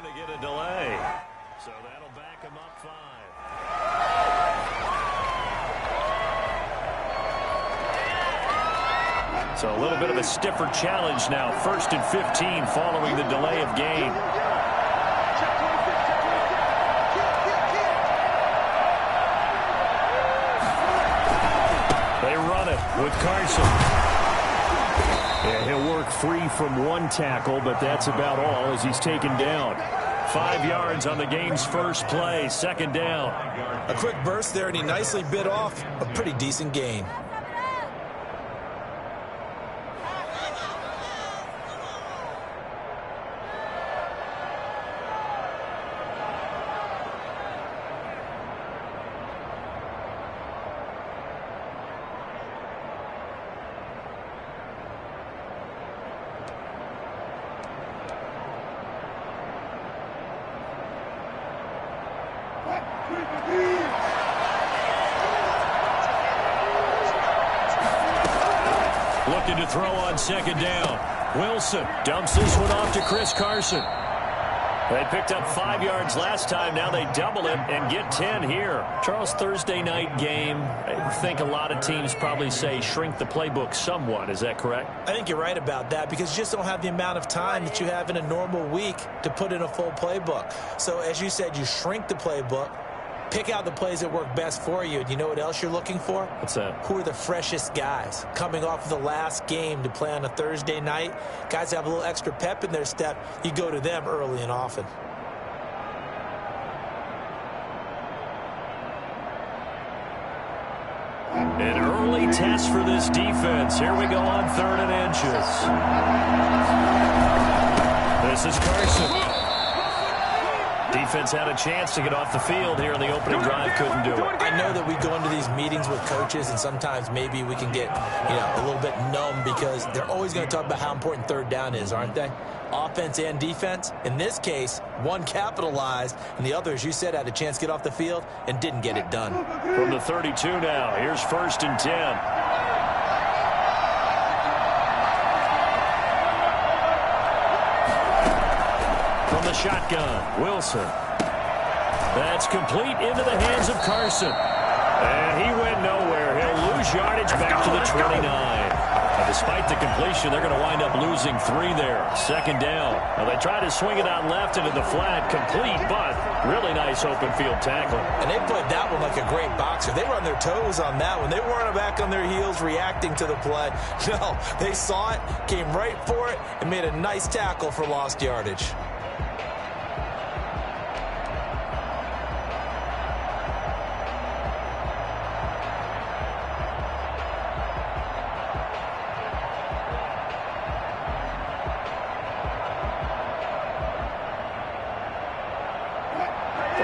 going to get a delay. So that'll back him up 5. So a little bit of a stiffer challenge now. 1st and 15 following the delay of game. They run it with Carson. Yeah, he'll work free from one tackle, but that's about all as he's taken down. 5 yards on the game's first play, 2nd down. A quick burst there, and he nicely bit off a pretty decent gain. Looking to throw on 2nd down. Wilson dumps this one off to Chris Carson. They picked up 5 yards last time. Now they double it and get 10 here. Charles, Thursday night game, I think a lot of teams probably say shrink the playbook somewhat. Is that correct? I think you're right about that because you just don't have the amount of time that you have in a normal week to put in a full playbook. So as you said, you shrink the playbook. Pick out the plays that work best for you. And you know what else you're looking for? What's that? Who are the freshest guys coming off of the last game to play on a Thursday night? Guys have a little extra pep in their step. You go to them early and often. An early test for this defense. Here we go on 3rd and inches. This is Carson. Defense had a chance to get off the field here in the opening drive. Couldn't do it. I know that we go into these meetings with coaches, and sometimes maybe we can get, a little bit numb because they're always going to talk about how important 3rd down is, aren't they? Offense and defense. In this case, one capitalized, and the other, as you said, had a chance to get off the field and didn't get it done. From the 32 now, here's 1st and 10. The shotgun, Wilson. That's complete into the hands of Carson. And he went nowhere. He'll lose yardage back to the 29. Now, despite the completion, they're going to wind up losing 3 there. 2nd down. Now, they try to swing it out left into the flat. Complete, but really nice open field tackle. And they played that one like a great boxer. They were on their toes on that one. They weren't back on their heels reacting to the play. No, they saw it, came right for it, and made a nice tackle for lost yardage.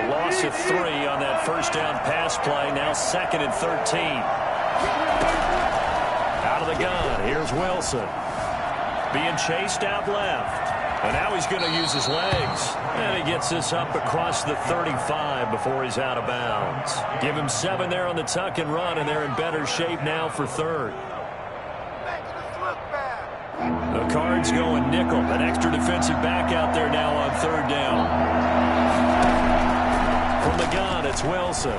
Loss of 3 on that 1st down pass play. Now 2nd and 13. Out of the gun. Here's Wilson. Being chased out left. And now he's going to use his legs. And he gets this up across the 35 before he's out of bounds. Give him 7 there on the tuck and run, and they're in better shape now for 3rd. The Cards going nickel. An extra defensive back out there now on 3rd down. From the gun, it's Wilson.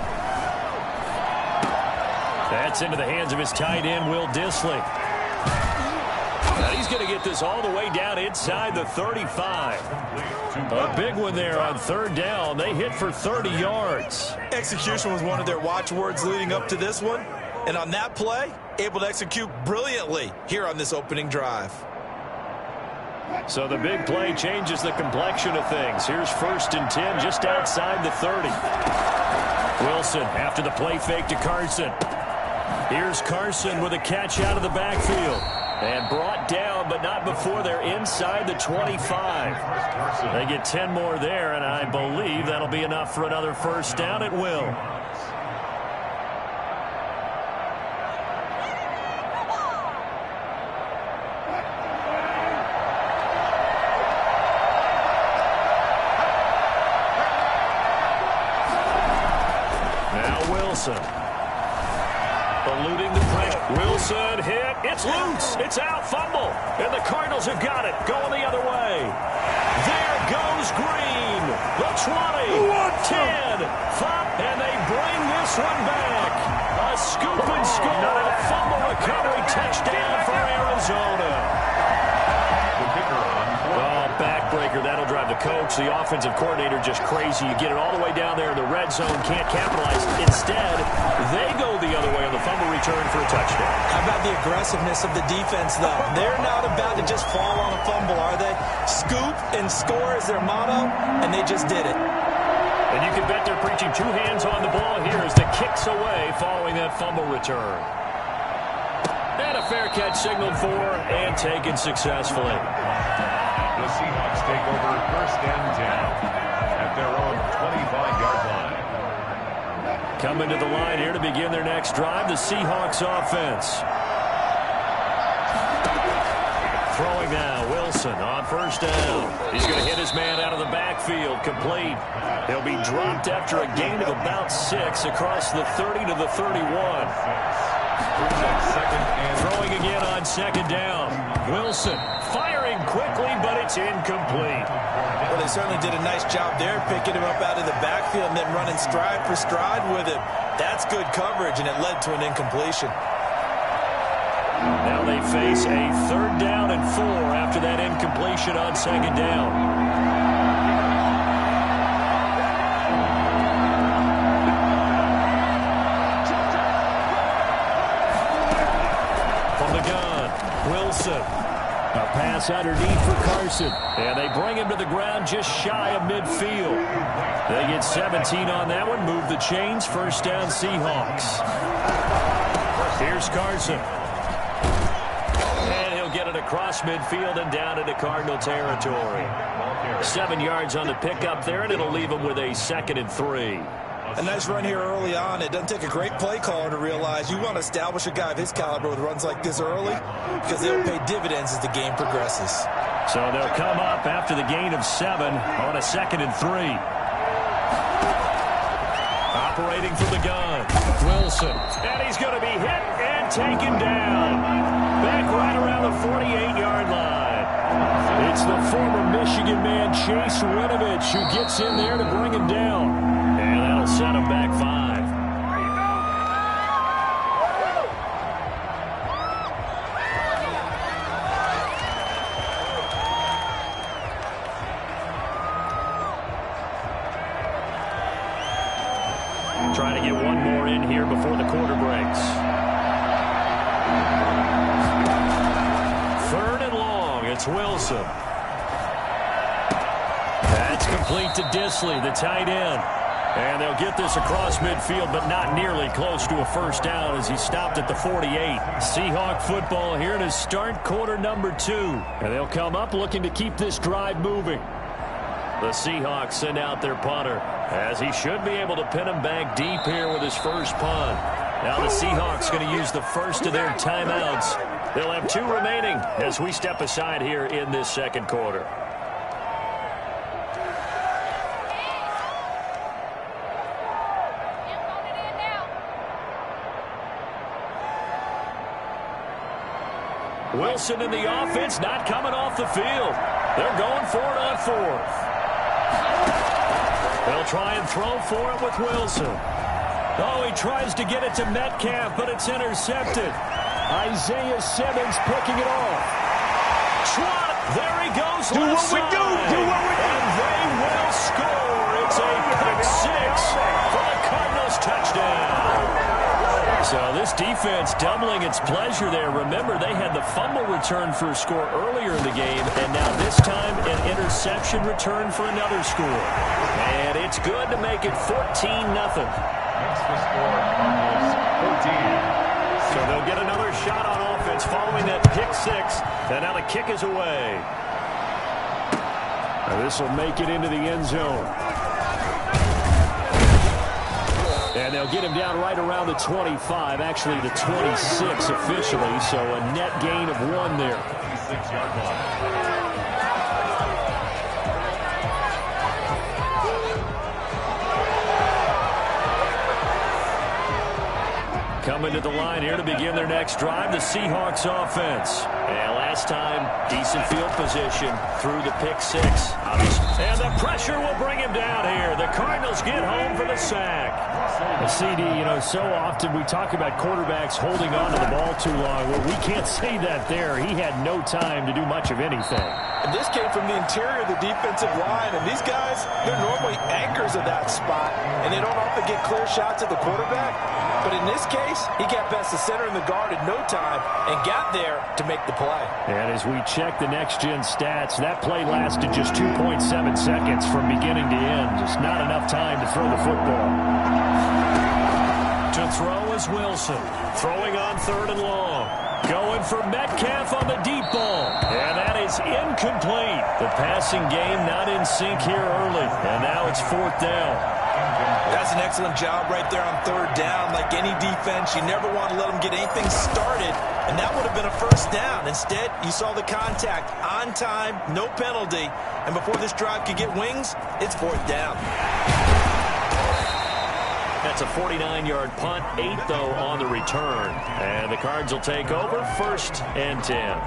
That's into the hands of his tight end, Will Dissly. Now he's going to get this all the way down inside the 35. A big one there on 3rd down. They hit for 30 yards. Execution was one of their watchwords leading up to this one. And on that play, able to execute brilliantly here on this opening drive. So the big play changes the complexion of things. Here's 1st and 10 just outside the 30. Wilson after the play fake to Carson. Here's Carson with a catch out of the backfield. And brought down, but not before they're inside the 25. They get 10 more there, and I believe that'll be enough for another 1st down at will. Eluding the pressure. Wilson hit. It's loose. It's out. Fumble. And the Cardinals have got it. Going the other way. There goes Green. The 20, 10, 5, and they bring this one back. A scoop and score. A fumble recovery touchdown for Arizona. Backbreaker, that'll drive the coach, the offensive coordinator, just crazy. You get it all the way down there in the red zone, can't capitalize. Instead, they go the other way on the fumble return for a touchdown. How about the aggressiveness of the defense, though? They're not about to just fall on a fumble, are they? Scoop and score is their motto, and they just did it. And you can bet they're preaching two hands on the ball here as the kick's away following that fumble return. And a fair catch signaled for and taken successfully. The Seahawks take over 1st and 10 at their own 25-yard line. Coming to the line here to begin their next drive, the Seahawks offense. Throwing now, Wilson on 1st down. He's going to hit his man out of the backfield, complete. He'll be dropped after a gain of about 6 across the 30 to the 31. Throwing again on 2nd down. Wilson firing quickly, but it's incomplete. Well, they certainly did a nice job there, picking him up out of the backfield and then running stride for stride with it. That's good coverage, and it led to an incompletion. Now they face a 3rd down and 4 after that incompletion on 2nd down. Wilson. A pass underneath for Carson. And they bring him to the ground just shy of midfield. They get 17 on that one. Move the chains. 1st down Seahawks. Here's Carson. And he'll get it across midfield and down into Cardinal territory. 7 yards on the pickup there, and it'll leave him with a 2nd and 3. A nice run here early on. It doesn't take a great play caller to realize you want to establish a guy of his caliber with runs like this early because they'll pay dividends as the game progresses. So they'll come up after the gain of 7 on a 2nd and 3. Operating from the gun, Wilson. And he's going to be hit and taken down. Back right around the 48-yard line. It's the former Michigan man, Chase Winovich, who gets in there to bring him down. And that'll set him back 5. Trying to get one more in here before the quarter breaks. 3rd and long. It's Wilson. That's complete to Disley, the tight end. And they'll get this across midfield, but not nearly close to a 1st down as he stopped at the 48. Seahawk football here to start quarter number 2. And they'll come up looking to keep this drive moving. The Seahawks send out their punter, as he should be able to pin him back deep here with his first punt. Now the Seahawks going to use the first of their timeouts. They'll have 2 remaining as we step aside here in this 2nd quarter. Wilson in the offense, not coming off the field. They're going for it on 4th. They'll try and throw for it with Wilson. Oh, he tries to get it to Metcalf, but it's intercepted. Isaiah Simmons picking it off. Trot, there he goes. Do what we do. Do what we do. And they will score. It's a pick 6 for the Cardinals touchdown. So this defense doubling its pleasure there. Remember, they had the fumble return for a score earlier in the game, and now this time an interception return for another score. And it's good to make it 14-0. Makes the score Cardinals 14. So they'll get another shot on offense following that pick 6, and now the kick is away. Now this will make it into the end zone. And they'll get him down right around the 25, actually the 26 officially, so a net gain of 1 there. 26-yard line. Coming to the line here to begin their next drive, the Seahawks offense. And last time, decent field position through the pick six. And the pressure will bring him down here. The Cardinals get home for the sack. The CD, so often we talk about quarterbacks holding on to the ball too long. Well, we can't say that there. He had no time to do much of anything. And this came from the interior of the defensive line. And these guys, they're normally anchors of that spot. And they don't often get clear shots at the quarterback. But in this case, he got past the center and the guard in no time and got there to make the play. And as we check the next-gen stats, that play lasted just 2.7 seconds from beginning to end. Just not enough time to throw the football. To throw is Wilson. Throwing on 3rd and long. Going for Metcalf on the deep ball. And that is incomplete. The passing game not in sync here early. And now it's 4th down. That's an excellent job right there on 3rd down. Like any defense, you never want to let them get anything started, and that would have been a 1st down. Instead, you saw the contact on time, no penalty, and before this drive could get wings, it's 4th down. That's a 49-yard punt, 8 though on the return. And the Cards will take over 1st and 10.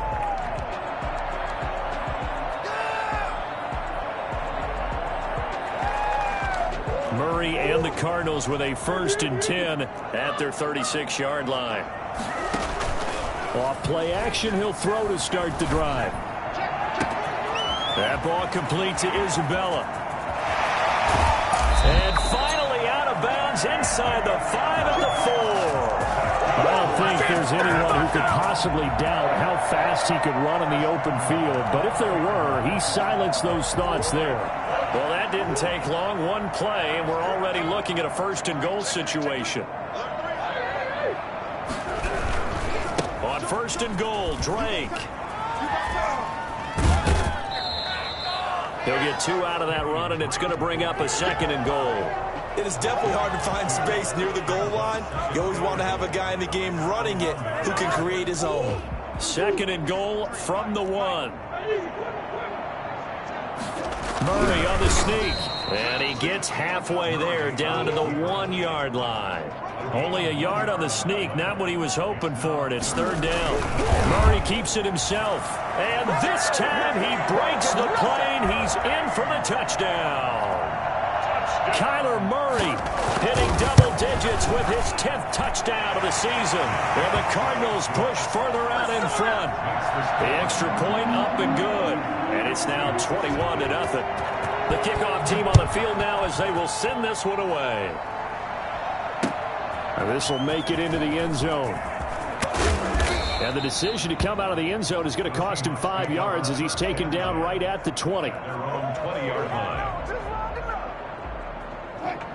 Murray and the Cardinals with a 1st and 10 at their 36-yard line. Off play action, he'll throw to start the drive. That ball complete to Isabella. And finally out of bounds inside the 5 and the 4. I don't think there's anyone who could possibly doubt how fast he could run in the open field. But if there were, he silenced those thoughts there. Well, that didn't take long. One play, and we're already looking at a 1st and goal situation. On 1st and goal, Drake. He'll get 2 out of that run, and it's going to bring up a 2nd and goal. It is definitely hard to find space near the goal line. You always want to have a guy in the game running it who can create his own. 2nd and goal from the 1. Murray on the sneak. And he gets halfway there down to the 1-yard line. Only a yard on the sneak, not what he was hoping for, and it's 3rd down. Murray keeps it himself. And this time he breaks the plane. He's in for the touchdown. Kyler Murray hitting double digits with his 10th touchdown of the season. And the Cardinals push further out in front. The extra point up and good. And it's now 21-0. The kickoff team on the field now as they will send this one away. And this will make it into the end zone. And the decision to come out of the end zone is going to cost him 5 yards as he's taken down right at the 20. Their own 20-yard line.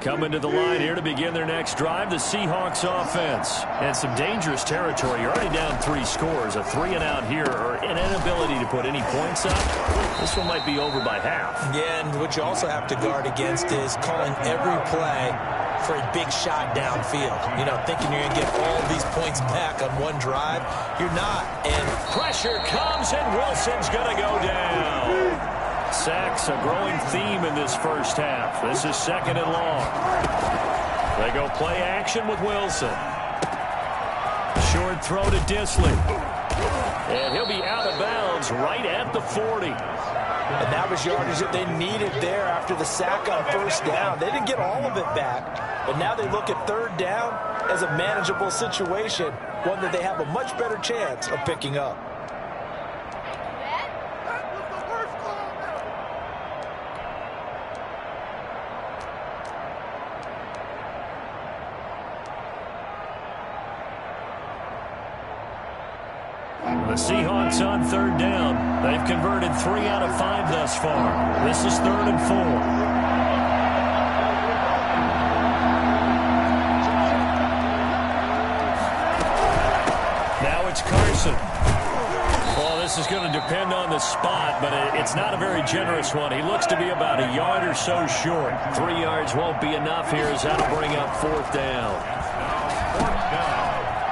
Coming to the line here to begin their next drive, the Seahawks offense. And some dangerous territory. You're already down 3 scores. A 3-and-out here, or an inability to put any points up. This one might be over by half. Yeah, and what you also have to guard against is calling every play for a big shot downfield. Thinking you're going to get all these points back on one drive. You're not. And pressure comes, and Wilson's going to go down. Sacks, a growing theme in this first half. This is 2nd and long. They go play action with Wilson. Short throw to Disley. And he'll be out of bounds right at the 40. And that was yardage that they needed there after the sack on 1st down. They didn't get all of it back, but now they look at 3rd down as a manageable situation, one that they have a much better chance of picking up. The Seahawks on 3rd down. They've converted 3 out of 5 thus far. This is 3rd and 4. Now it's Carson. Well, this is going to depend on the spot, but it's not a very generous one. He looks to be about a yard or so short. 3 yards won't be enough here as that'll bring up 4th down.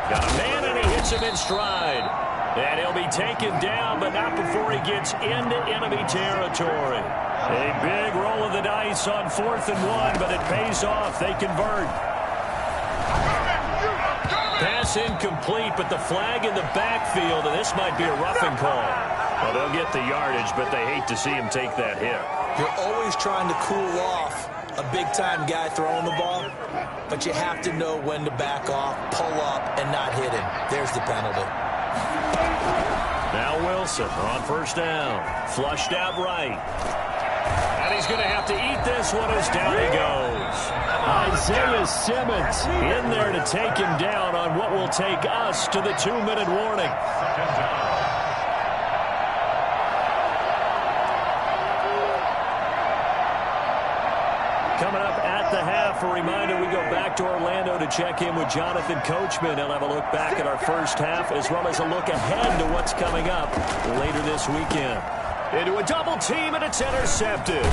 Got a man, and he hits him in stride. And he'll be taken down, but not before he gets into enemy territory. A big roll of the dice on 4th and 1, but it pays off. They convert. Pass incomplete, but the flag in the backfield, and this might be a roughing call. Well, they'll get the yardage, but they hate to see him take that hit. You're always trying to cool off a big-time guy throwing the ball, but you have to know when to back off, pull up, and not hit him. There's the penalty. Now Wilson on first down. Flushed out right. And he's going to have to eat this one as down he goes. Isaiah Simmons in there to take him down on what will take us to the 2-minute warning. Coming up at the half, a reminder, we go back to Orlando to check in with Jonathan Coachman. He'll have a look back at our first half as well as a look ahead to what's coming up later this weekend. Into a double team, and it's intercepted.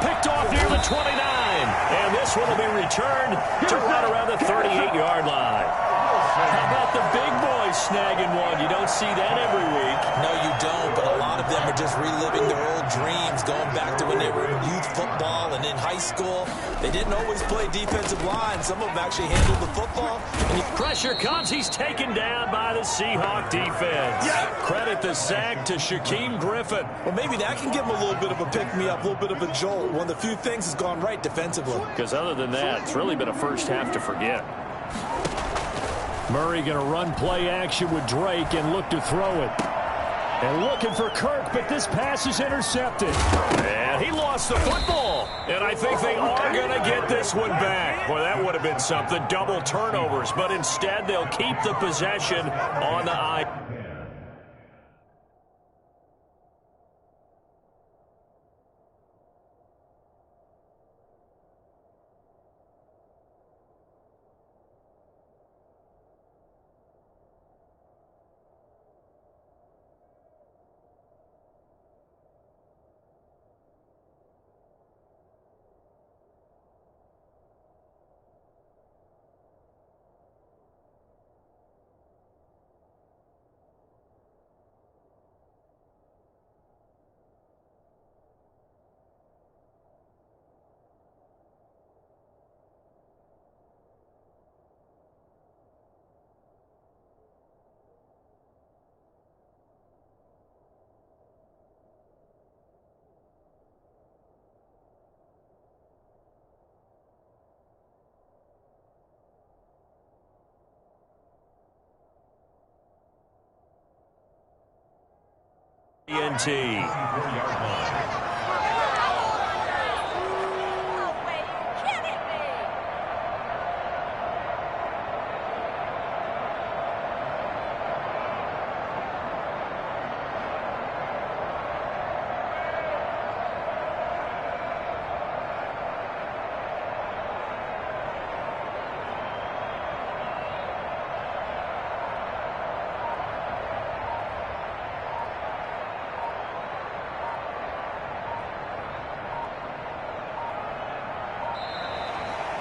Picked off near the 29. And this one will be returned to right around the 38-yard line. How about the big boys snagging one? You don't see that every week. No, you don't, but a lot of them are just reliving their old dreams, going back to when they were in youth football and in high school. They didn't always play defensive line. Some of them actually handled the football. And pressure comes. He's taken down by the Seahawk defense. Yeah. Credit the sack to Shaquem Griffin. Well, maybe that can give him a little bit of a pick-me-up, a little bit of a jolt. One of the few things has gone right defensively. Because other than that, it's really been a first half to forget. Murray going to run play action with Drake and look to throw it. And looking for Kirk, but this pass is intercepted. And he lost the football. And I think they are going to get this one back. Boy, that would have been something. Double turnovers. But instead, they'll keep the possession on the eye. TNT.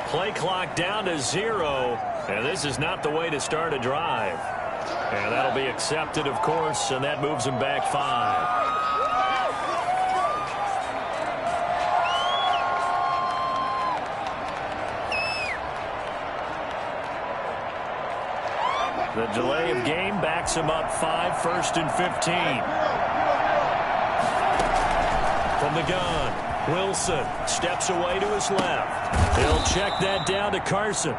Play clock down to 0, and this is not the way to start a drive. And that'll be accepted, of course, and that moves them back 5. The delay of game backs him up 5, 1st and 15. From the gun, Wilson steps away to his left. He'll check that down to Carson.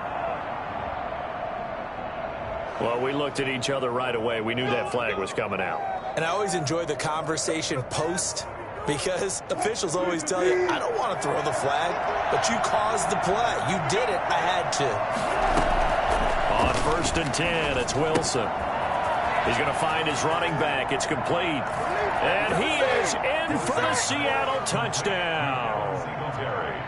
Well, we looked at each other right away. We knew that flag was coming out. And I always enjoy the conversation post because officials always tell you, I don't want to throw the flag, but you caused the play. You did it. I had to. On 1st and 10, it's Wilson. He's going to find his running back. It's complete. And he is in for the Seattle touchdown.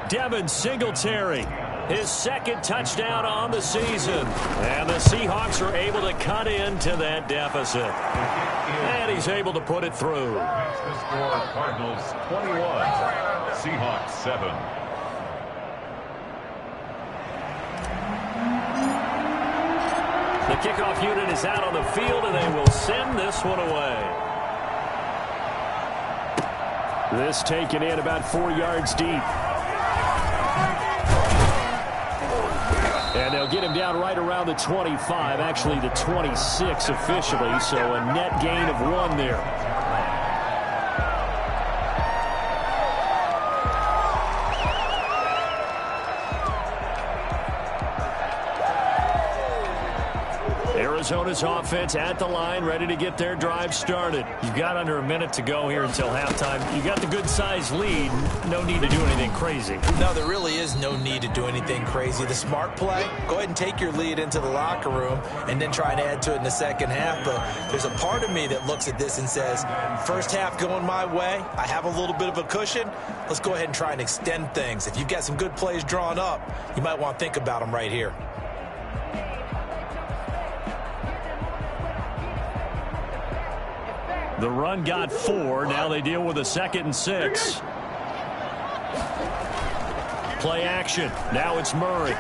Devin Singletary, his 2nd touchdown on the season. And the Seahawks are able to cut into that deficit. And he's able to put it through. That's the score, Cardinals 21, Seahawks 7. The kickoff unit is out on the field, and they will send this one away. This taken in about 4 yards deep. And they'll get him down right around the 25, actually the 26 officially, so a net gain of 1 there. Arizona's offense at the line, ready to get their drive started. You've got under a minute to go here until halftime. You got the good-sized lead. No need to do anything crazy. No, there really is no need to do anything crazy. The smart play, go ahead and take your lead into the locker room and then try and add to it in the second half. But there's a part of me that looks at this and says, first half going my way, I have a little bit of a cushion. Let's go ahead and try and extend things. If you've got some good plays drawn up, you might want to think about them right here. The run got 4. Now they deal with a 2nd and 6. Play action. Now it's Murray.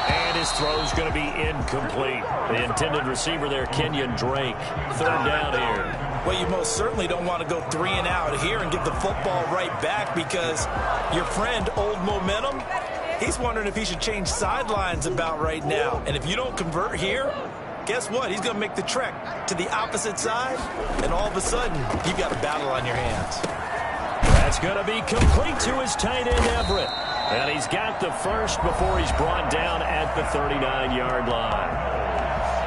And his throw's going to be incomplete. The intended receiver there, Kenyon Drake. 3rd down here. Well, you most certainly don't want to go 3 and out here and give the football right back because your friend, Old Momentum, he's wondering if he should change sidelines about right now. And if you don't convert here, guess what? He's going to make the trek to the opposite side, and all of a sudden, you've got a battle on your hands. That's going to be complete to his tight end, Everett. And he's got the first before he's brought down at the 39-yard line.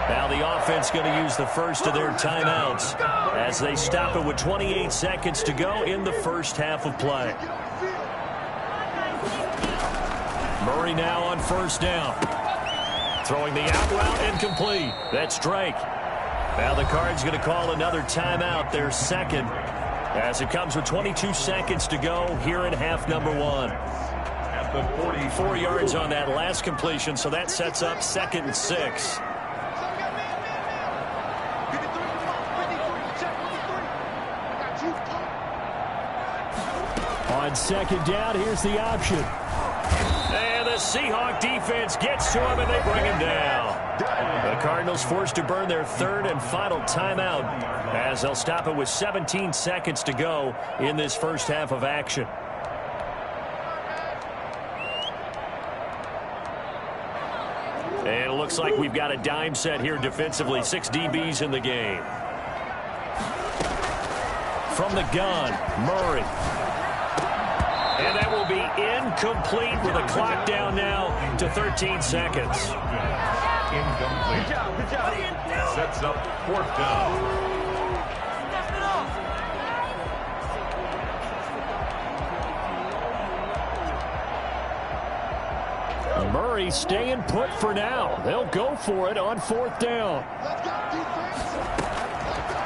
Now the offense going to use the first of their timeouts as they stop it with 28 seconds to go in the first half of play. Murray now on 1st down. Throwing the out route incomplete. That's Drake. Now the Cards going to call another timeout, their 2nd, as it comes with 22 seconds to go here in half number 1. At the 44 yards on that last completion, so that sets up 2nd and 6. On 2nd down, here's the option. And the Seahawk defense gets to him, and they bring him down. The Cardinals forced to burn their 3rd and final timeout as they'll stop it with 17 seconds to go in this first half of action. And it looks like we've got a dime set here defensively. 6 DBs in the game. From the gun, Murray. And that will be incomplete with a clock down now to 13 seconds. incomplete. Sets up 4th down. Murray staying put for now. They'll go for it on 4th down.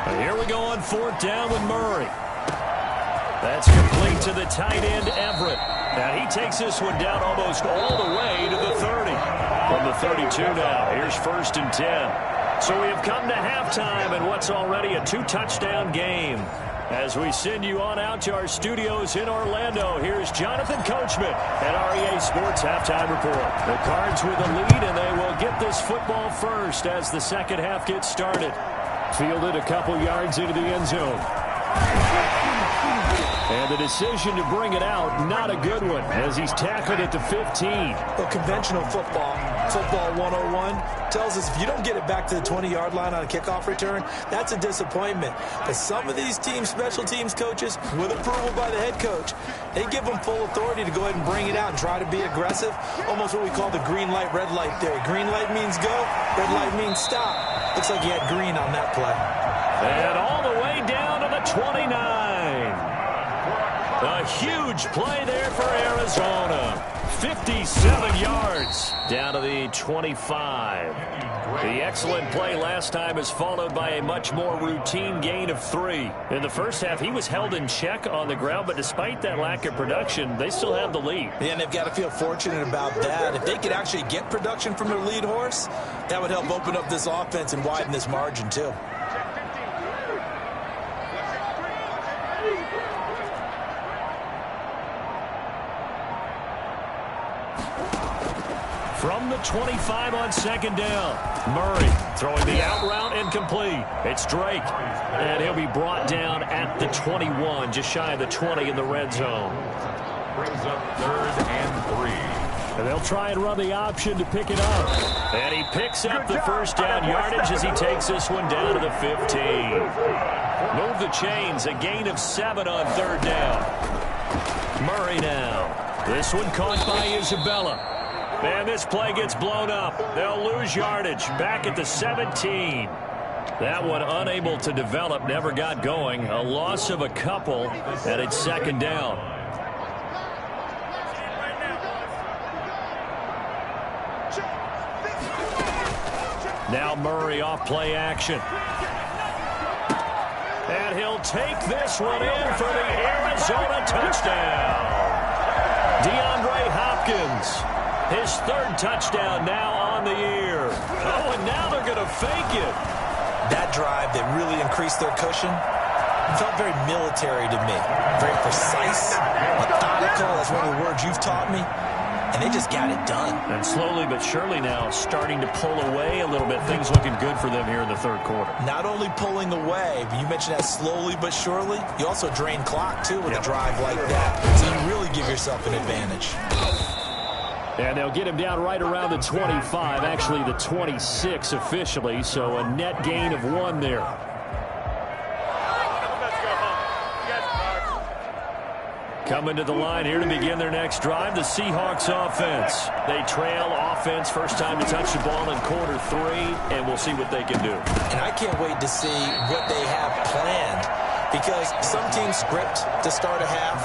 And here we go on 4th down with Murray. That's complete to the tight end, Everett. And he takes this one down almost all the way to the 30. From the 32 now, here's 1st and 10. So we have come to halftime in what's already a 2-touchdown game. As we send you on out to our studios in Orlando, here's Jonathan Coachman at REA Sports Halftime Report. The Cards with a lead, and they will get this football first as the second half gets started. Fielded a couple yards into the end zone. And the decision to bring it out, not a good one, as he's tackled at the 15. Well, conventional football 101, tells us if you don't get it back to the 20-yard line on a kickoff return, that's a disappointment. But some of these teams, special teams coaches, with approval by the head coach, they give them full authority to go ahead and bring it out and try to be aggressive, almost what we call the green light, red light theory. Green light means go, red light means stop. Looks like he had green on that play. And all the way down to the 29. A huge play there for Arizona. 57 yards down to the 25. The excellent play last time is followed by a much more routine gain of 3. In the first half, he was held in check on the ground, but despite that lack of production, they still have the lead. Yeah, and they've got to feel fortunate about that. If they could actually get production from their lead horse, that would help open up this offense and widen this margin, too. From the 25 on 2nd down, Murray throwing the out route incomplete. It's Drake, and he'll be brought down at the 21, just shy of the 20 in the red zone. Brings up 3rd and 3. And they'll try and run the option to pick it up. And he picks up the first down yardage as he takes this one down to the 15. Move the chains, a gain of 7 on third down. Murray now. This one caught by Isabella. And this play gets blown up. They'll lose yardage back at the 17. That one unable to develop, never got going. A loss of a couple, and it's second down. Now Murray off play action. And he'll take this one in for the Arizona touchdown. DeAndre Hopkins, his third touchdown now on the year. Oh, and now they're going to fake it. That drive that really increased their cushion felt very military to me. Very precise, methodical, that's one of the words you've taught me. And they just got it done. And slowly but surely now starting to pull away a little bit. Things looking good for them here in the third quarter. Not only pulling away, but you mentioned that slowly but surely. You also drain clock, too, with a drive like that. So you really give yourself an advantage. And they'll get him down right around the 25, actually the 26 officially, so a net gain of 1 there. Coming to the line here to begin their next drive, the Seahawks offense. They trail offense, first time to touch the ball in quarter 3, and we'll see what they can do. And I can't wait to see what they have planned, because some teams script to start a half.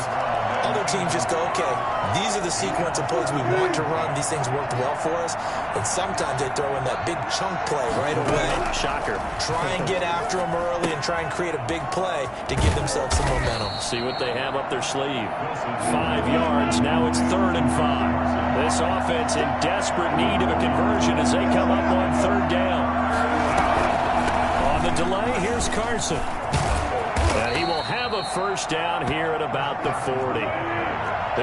Other teams just go, okay, these are the sequence of plays we want to run. These things worked well for us. And sometimes they throw in that big chunk play right away. Shocker. Try and get after them early and try and create a big play to give themselves some momentum. See what they have up their sleeve. 5 yards. Now it's 3rd and 5. This offense in desperate need of a conversion as they come up on 3rd down. On the delay, here's Carson. And he will have a first down here at about the 40.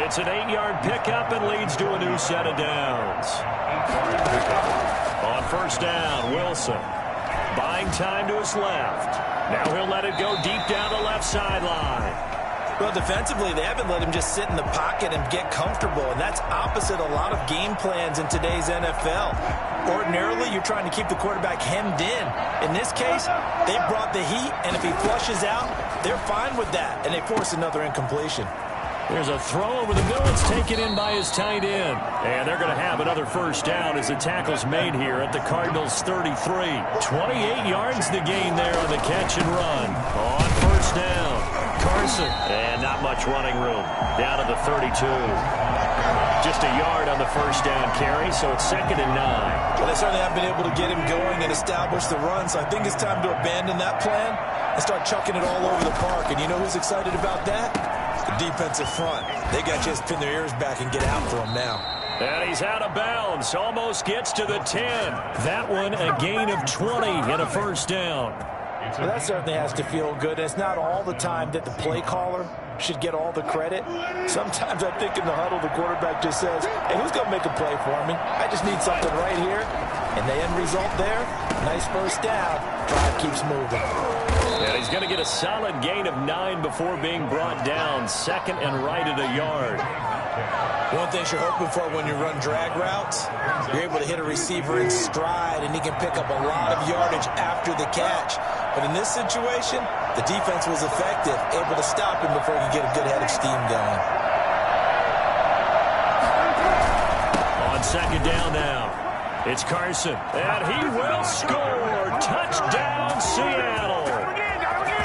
It's an 8-yard pickup and leads to a new set of downs. On first down, Wilson. Buying time to his left. Now he'll let it go deep down the left sideline. Well, defensively, they haven't let him just sit in the pocket and get comfortable, and that's opposite a lot of game plans in today's NFL. Ordinarily, you're trying to keep the quarterback hemmed in. In this case, they brought the heat, and if he flushes out, they're fine with that, and they force another incompletion. There's a throw over the middle. It's taken in by his tight end. And they're going to have another first down as the tackle's made here at the Cardinals' 33. 28 yards the gain there on the catch and run. On first down, Carson. And not much running room. Down to the 32. Just a yard on the first down carry, so it's 2nd and 9. Well, they certainly have been able to get him going and establish the run, so I think it's time to abandon that plan and start chucking it all over the park. And you know who's excited about that? The defensive front. They got to just pin their ears back and get after him now. And he's out of bounds. Almost gets to the 10. That one a gain of 20 and a first down. Well, that certainly has to feel good. It's not all the time that the play caller should get all the credit. Sometimes I think in the huddle the quarterback just says, hey, who's going to make a play for me? I just need something right here. And the end result there, nice first down. Drive keeps moving. And he's going to get a solid gain of 9 before being brought down. 2nd and right at a yard. One thing you're hoping for when you run drag routes, you're able to hit a receiver in stride, and he can pick up a lot of yardage after the catch. But in this situation, the defense was effective, able to stop him before he could get a good head of steam going. On 2nd down now, it's Carson. And he will score. Touchdown, Seattle.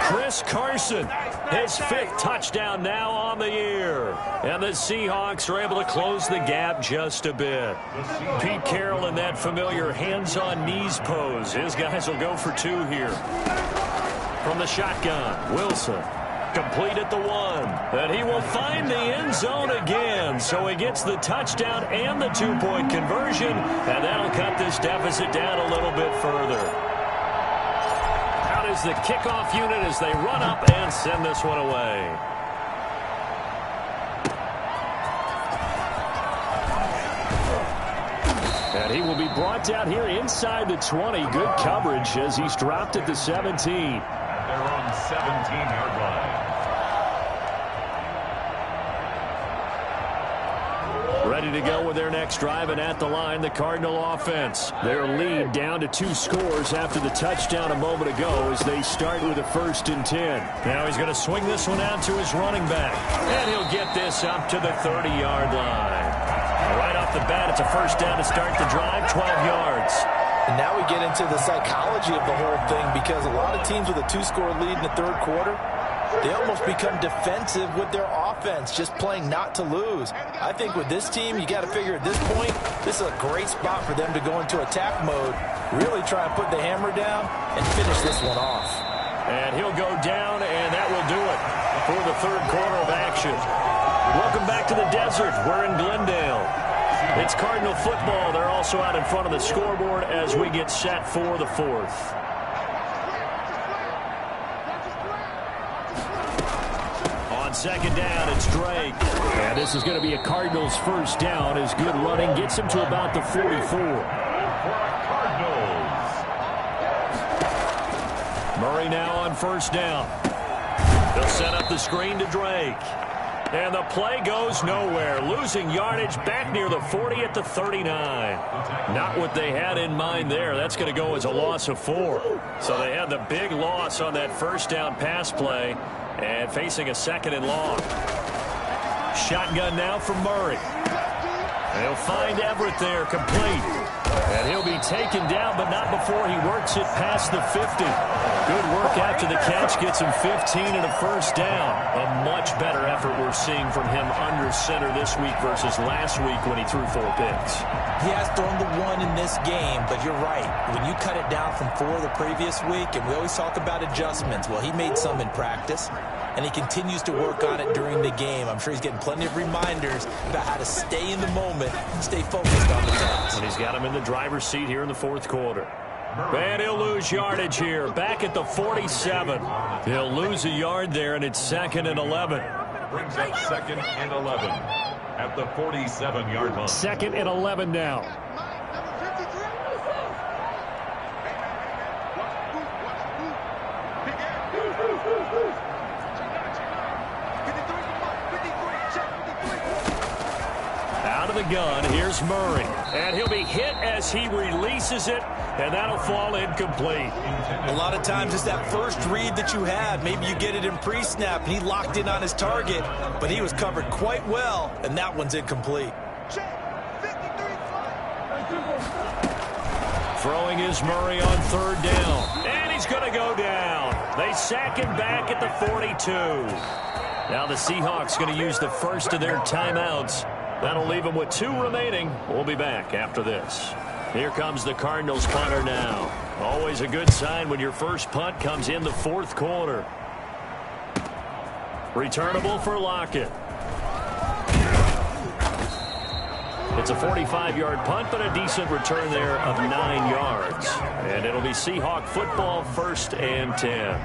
Chris Carson, his 5th touchdown now on the year. And the Seahawks are able to close the gap just a bit. Pete Carroll in that familiar hands-on knees pose. His guys will go for 2 here. From the shotgun, Wilson. Complete at the 1. And he will find the end zone again. So he gets the touchdown and the 2-point conversion. And that'll cut this deficit down a little bit further. Is the kickoff unit as they run up and send this one away. And he will be brought down here inside the 20. Good coverage as he's dropped at the 17. They're on 17-yard line. Ready to go with their next drive, and at the line, the Cardinal offense. Their lead down to 2 scores after the touchdown a moment ago as they start with a 1st and 10. Now he's going to swing this one out to his running back, and he'll get this up to the 30-yard line. Right off the bat, it's a 1st down to start the drive, 12 yards. And now we get into the psychology of the whole thing, because a lot of teams with a 2-score lead in the 3rd quarter, they almost become defensive with their offense, just playing not to lose. I think with this team, you got to figure at this point, this is a great spot for them to go into attack mode, really try and put the hammer down and finish this one off. And he'll go down, and that will do it for the 3rd quarter of action. Welcome back to the desert. We're in Glendale. It's Cardinal football. They're also out in front of the scoreboard as we get set for the 4th. On 2nd down, it's Drake. And this is going to be a Cardinals 1st down as good running gets him to about the 44. Cardinals. Murray now on 1st down. They'll set up the screen to Drake. And the play goes nowhere, losing yardage back near the 40 at the 39. Not what they had in mind there. That's going to go as a loss of 4. So they had the big loss on that 1st down pass play and facing a 2nd and long. Shotgun now from Murray. They'll find Everett there, complete. And he'll be taken down, but not before he works it past the 50. Good work after the catch, gets him 15 and a 1st down. A much better effort we're seeing from him under center this week versus last week when he threw 4 picks. He has thrown the 1 in this game, but you're right. When you cut it down from 4 the previous week, and we always talk about adjustments, well, he made some in practice, and he continues to work on it during the game. I'm sure he's getting plenty of reminders about how to stay in the moment, stay focused on the task. And he's got him in the driver's seat here in the 4th quarter. And he'll lose yardage here, back at the 47. He'll lose a yard there, and it's 2nd and 11. Brings up 2nd and 11 at the 47-yard line. 2nd and 11 now. Out of the gun, here's Murray. And he'll be hit as he releases it, and that'll fall incomplete. A lot of times it's that first read that you have. Maybe you get it in pre-snap, and he locked in on his target, but he was covered quite well, and that one's incomplete. Throwing is Murray on 3rd down. And he's going to go down. They sack him back at the 42. Now the Seahawks going to use the first of their timeouts. That'll leave them with 2 remaining. We'll be back after this. Here comes the Cardinals punter now. Always a good sign when your first punt comes in the 4th quarter. Returnable for Lockett. It's a 45-yard punt, but a decent return there of 9 yards. And it'll be Seahawk football, 1st and 10.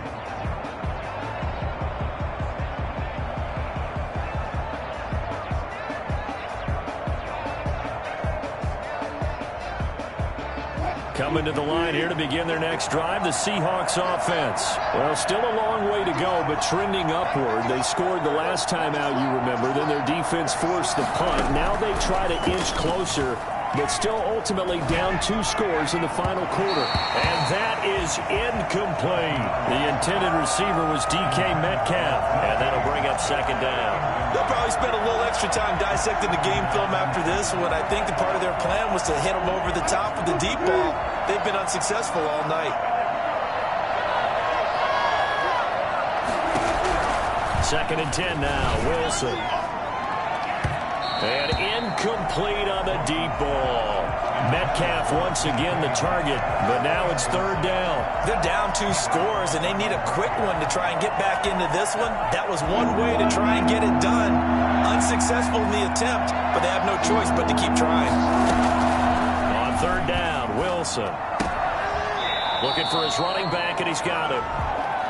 Coming to the line here to begin their next drive, the Seahawks offense. Well, still a long way to go, but trending upward. They scored the last time out, you remember. Then their defense forced the punt. Now they try to inch closer, but still ultimately down 2 scores in the final quarter. And that is incomplete. The intended receiver was DK Metcalf, and that'll bring up 2nd down. They'll probably spend a little extra time dissecting the game film after this one. I think the part of their plan was to hit them over the top with the deep ball. They've been unsuccessful all night. 2nd and 10 now, Wilson. And incomplete on the deep ball. Metcalf once again the target, but now it's 3rd down. They're down 2 scores, and they need a quick one to try and get back into this one. That was one way to try and get it done. Unsuccessful in the attempt, but they have no choice but to keep trying. On 3rd down, Wilson. Looking for his running back, and he's got it.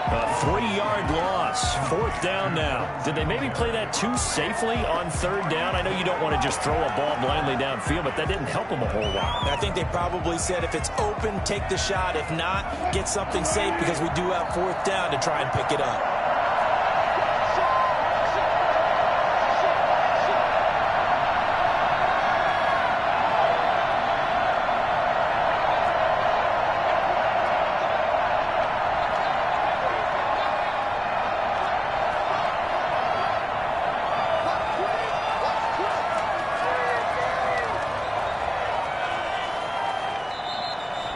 A 3-yard loss. 4th down now. Did they maybe play that too safely on 3rd down? I know you don't want to just throw a ball blindly downfield, but that didn't help them a whole lot. I think they probably said if it's open, take the shot. If not, get something safe because we do have 4th down to try and pick it up.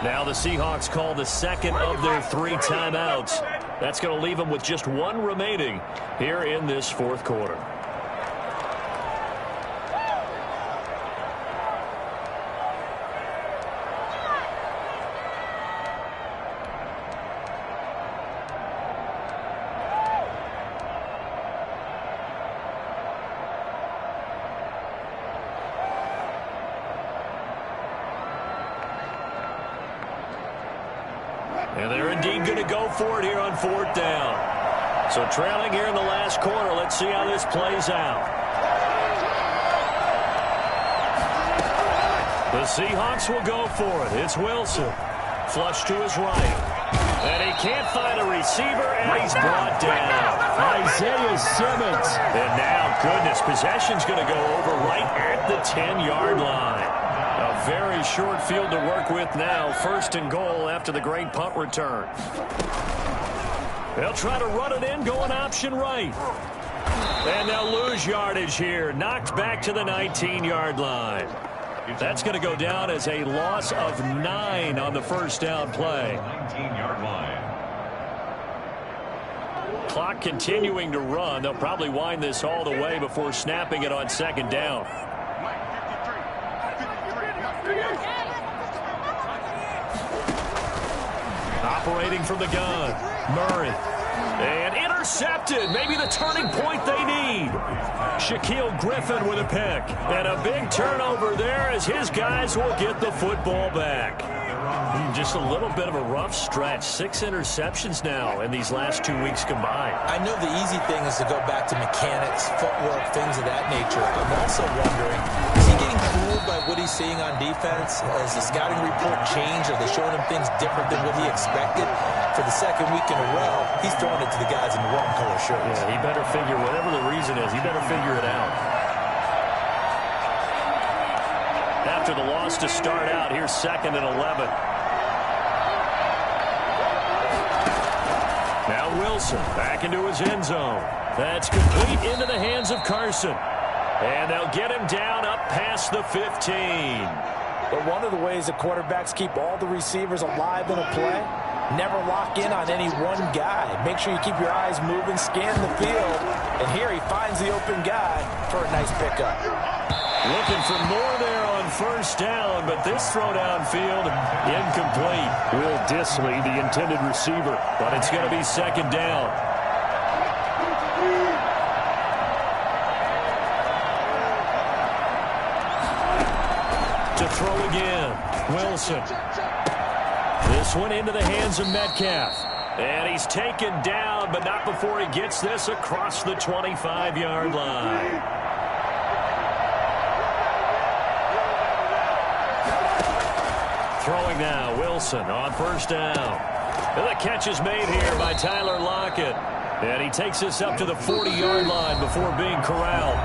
Now the Seahawks call the second of their 3 timeouts. That's going to leave them with just 1 remaining here in this fourth quarter. And they're indeed going to go for it here on 4th down. So trailing here in the last quarter. Let's see how this plays out. The Seahawks will go for it. It's Wilson. Flush to his right. And he can't find a receiver, and he's brought down. Isaiah Simmons. And now, goodness, possession's going to go over right at the 10-yard line. A very short field to work with now. 1st and goal after the great punt return. They'll try to run it in, going option right. And they'll lose yardage here. Knocked back to the 19-yard line. That's going to go down as a loss of 9 on the 1st down play. 19-yard line. Clock continuing to run. They'll probably wind this all the way before snapping it on 2nd down. Operating from the gun, Murray. And intercepted. Maybe the turning point they need. Shaquille Griffin with a pick. And a big turnover there as his guys will get the football back. Just a little bit of a rough stretch. 6 interceptions now in these last 2 weeks combined. I know the easy thing is to go back to mechanics, footwork, things of that nature. I'm also wondering, is he getting fooled by what he's seeing on defense? Has the scouting report changed? Are they showing him things different than what he expected? For the 2nd week in a row, he's throwing it to the guys in the wrong color shirts. Yeah, he better figure, whatever the reason is, he better figure it out. After the loss to start out, here's 2nd and 11. Now Wilson back into his end zone. That's complete into the hands of Carson. And they'll get him down up past the 15. But one of the ways that quarterbacks keep all the receivers alive in a play, never lock in on any one guy. Make sure you keep your eyes moving, scan the field. And here he finds the open guy for a nice pickup. Looking for more there on 1st down, but this throw downfield incomplete. Will Dissly, the intended receiver, but it's going to be 2nd down. To throw again, Wilson. This one into the hands of Metcalf. And he's taken down, but not before he gets this across the 25-yard line. Throwing now, Wilson on 1st down. And the catch is made here by Tyler Lockett. And he takes this up to the 40-yard line before being corralled.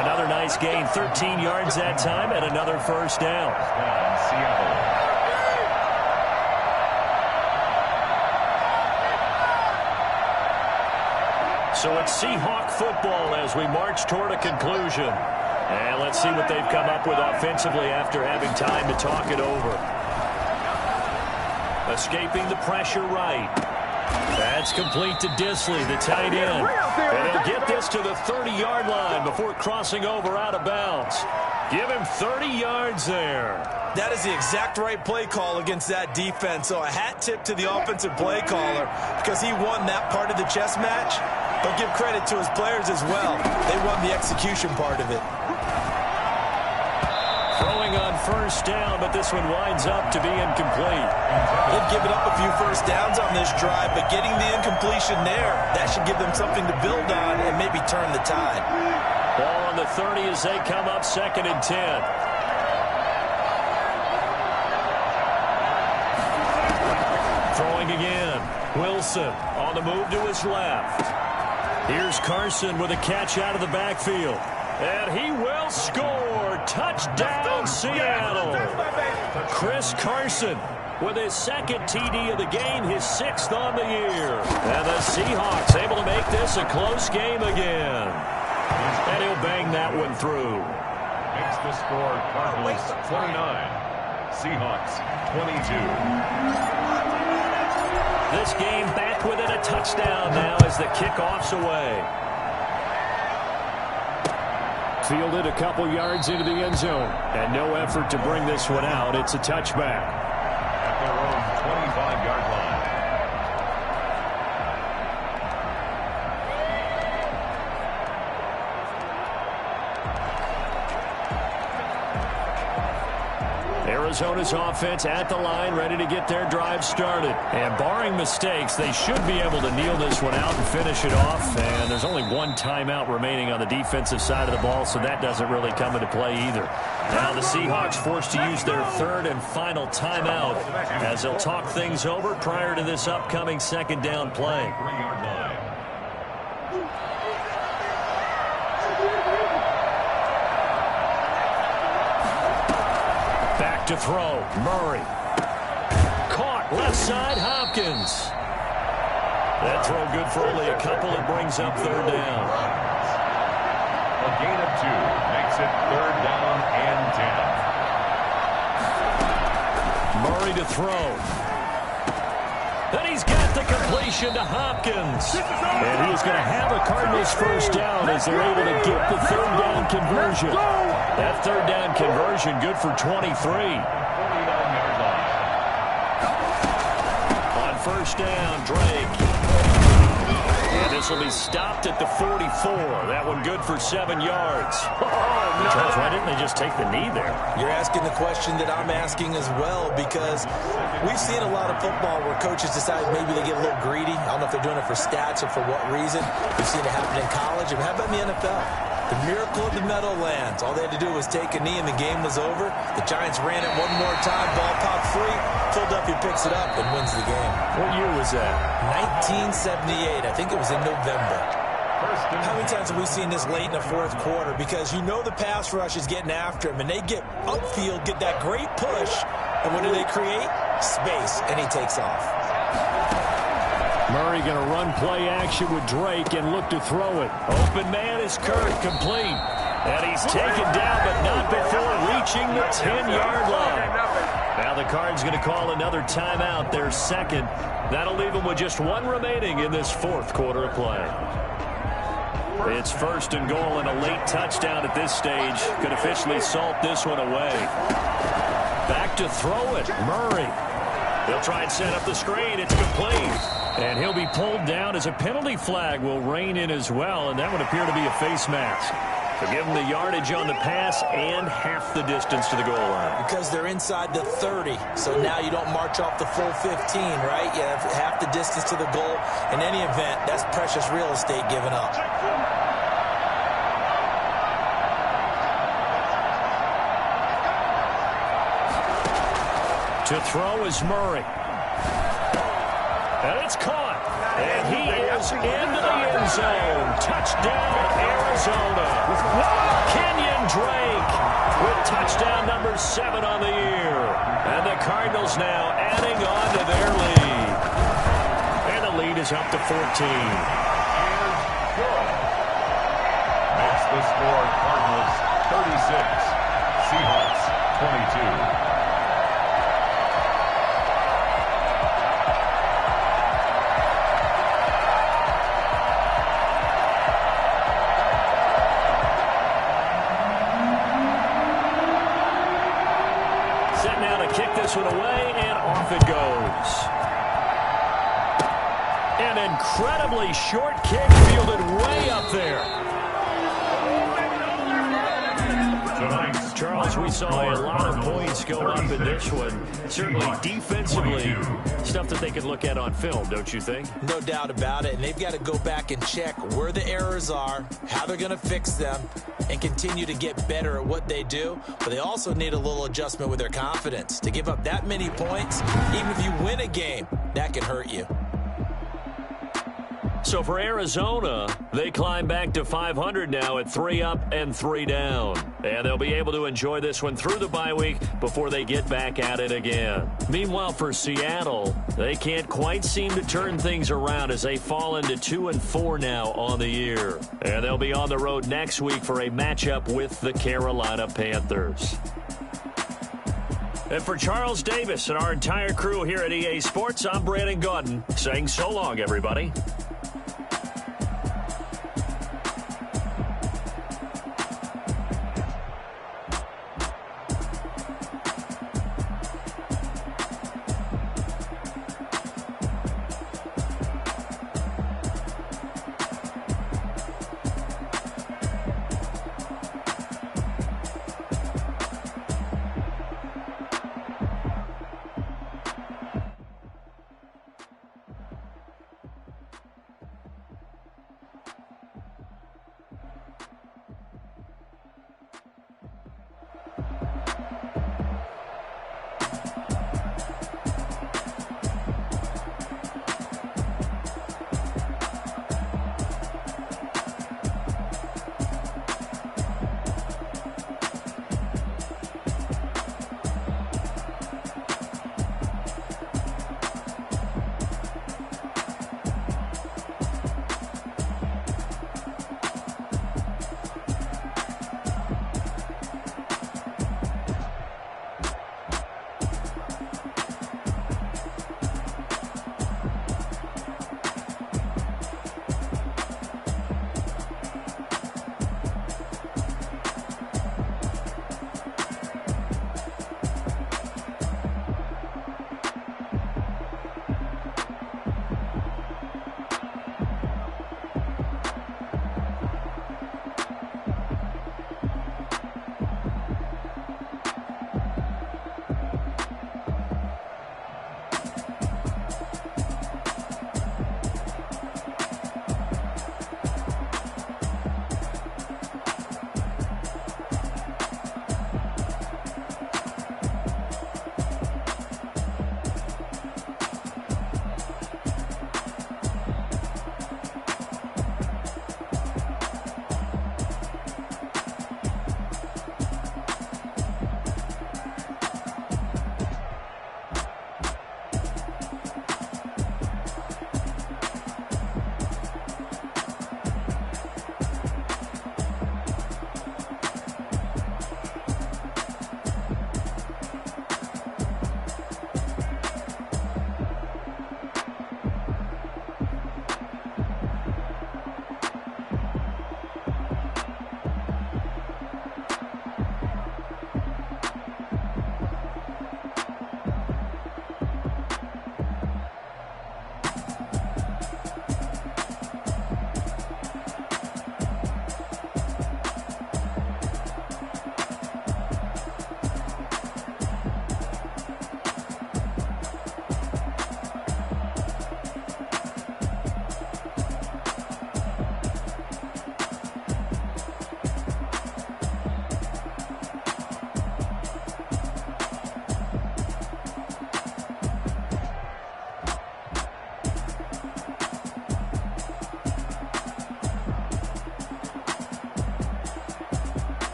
Another nice gain, 13 yards that time, and another 1st down. Seattle. So it's Seahawk football as we march toward a conclusion. And let's see what they've come up with offensively after having time to talk it over. Escaping the pressure right. That's complete to Dissly, the tight end. And he'll get this to the 30-yard line before crossing over out of bounds. Give him 30 yards there. That is the exact right play call against that defense. So a hat tip to the offensive play caller because he won that part of the chess match. But give credit to his players as well. They won the execution part of it. Throwing on 1st down, but this one winds up to be incomplete. They've given up a few 1st downs on this drive, but getting the incompletion there, that should give them something to build on and maybe turn the tide. Ball on the 30 as they come up 2nd and 10. Throwing again. Wilson on the move to his left. Here's Carson with a catch out of the backfield. And he will score. Touchdown, Seattle. Chris Carson with his 2nd TD of the game, his 6th on the year. And the Seahawks able to make this a close game again. And he'll bang that one through. Makes the score Cardinals 29. Seahawks 22. This game back within a touchdown now as the kickoff's away. Fielded a couple yards into the end zone. And no effort to bring this one out. It's a touchback. At their own 25-yard line. Arizona's offense at the line, ready to get their drive started. And barring mistakes, they should be able to kneel this one out and finish it off. And there's only one timeout remaining on the defensive side of the ball, so that doesn't really come into play either. Now the Seahawks forced to use their third and final timeout as they'll talk things over prior to this upcoming second down play. 3-yard line. To throw, Murray. Caught, left side, Hopkins. That throw good for only a couple. It brings up third down. A gain of 2 makes it third down and 10. Murray to throw. And he's got the completion to Hopkins. And he's going to have a Cardinals first down as they're able to get the third down conversion. That third down conversion good for 23. 49-yard line. On first down, Drake. And this will be stopped at the 44. That one good for 7 yards. Charles, why didn't they just take the knee there? You're asking the question that I'm asking as well, because we've seen a lot of football where coaches decide maybe they get a little greedy. I don't know if they're doing it for stats or for what reason. We've seen it happen in college. And how about in the NFL? The miracle of the Meadowlands. All they had to do was take a knee and the game was over. The Giants ran it one more time. Ball popped free. Philadelphia picks it up and wins the game. What year was that? 1978. I think it was in November. How many times have we seen this late in the fourth quarter? Because you know the pass rush is getting after him, and they get upfield, get that great push, and what do they create? Space, and he takes off. Murray going to run play action with Drake and look to throw it. Open man is Kirk, complete. And he's taken down, but not before reaching the 10-yard line. Now the Cards going to call another timeout, their second. That'll leave them with just one remaining in this fourth quarter of play. It's first and goal, and a late touchdown at this stage could officially salt this one away. Back to throw it, Murray. They'll try and set up the screen. It's complete. And he'll be pulled down as a penalty flag will rein in as well, and that would appear to be a face mask. To give them the yardage on the pass and half the distance to the goal line. Because they're inside the 30, so now you don't march off the full 15, right? You have half the distance to the goal. In any event, that's precious real estate given up. To throw is Murray. And it's caught. And he is into the end zone. Touchdown, Arizona. Kenyon Drake with touchdown number 7 on the year. And the Cardinals now adding on to their lead. And the lead is up to 14. Makes the score Cardinals 36, Seahawks 22. Kick this one away, and off it goes. An incredibly short kick fielded way up there. Charles, we saw a lot of points go up in this one. Certainly defensively, stuff that they can look at on film, don't you think? No doubt about it, and they've got to go back and check where the errors are, how they're going to fix them, and continue to get better at what they do. But they also need a little adjustment with their confidence. To give up that many points, even if you win a game, that can hurt you. So for Arizona, they climb back to 500 now at 3 up and 3 down. And they'll be able to enjoy this one through the bye week before they get back at it again. Meanwhile, for Seattle, they can't quite seem to turn things around as they fall into 2-4 now on the year. And they'll be on the road next week for a matchup with the Carolina Panthers. And for Charles Davis and our entire crew here at EA Sports, I'm Brandon Gaudin saying so long, everybody.